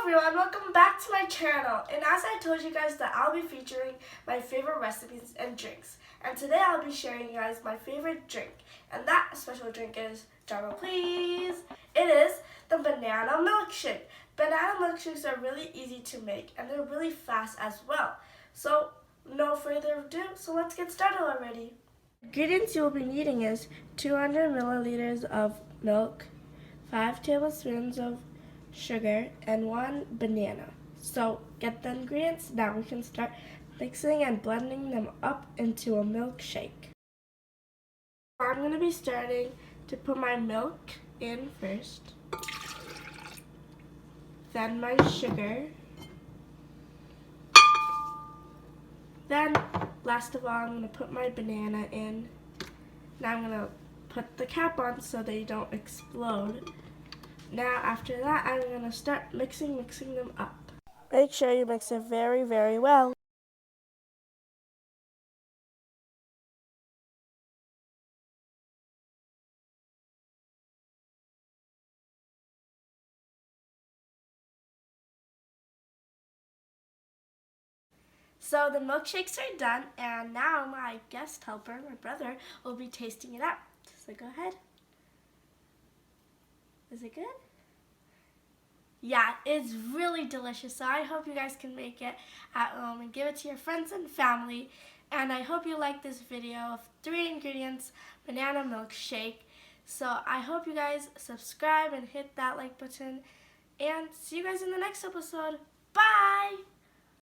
everyone, welcome back to my channel. And as I told you guys that I'll be featuring my favorite recipes and drinks. And today I'll be sharing you guys my favorite drink. And that special drink is, drumroll please, it is the banana milkshake. Banana milkshakes are really easy to make and they're really fast as well. So no further ado, so let's get started already. Ingredients you will be needing is 200 milliliters of milk, 5 tablespoons of sugar, and 1 banana. So get the ingredients. Now we can start mixing and blending them up into a milkshake. I'm going to be starting to put my milk in first, then my sugar, then last of all I'm going to put my banana in. Now I'm going to put the cap on so they don't explode. Now after that, I'm going to start mixing them up. Make sure you mix it very, very well. So the milkshakes are done, and now my guest helper, my brother, will be tasting it out. So go ahead. Is it good? Yeah, it's really delicious. So I hope you guys can make it at home and give it to your friends and family. And I hope you like this video of 3 ingredients banana milkshake. So I hope you guys subscribe and hit that like button. And see you guys in the next episode. Bye!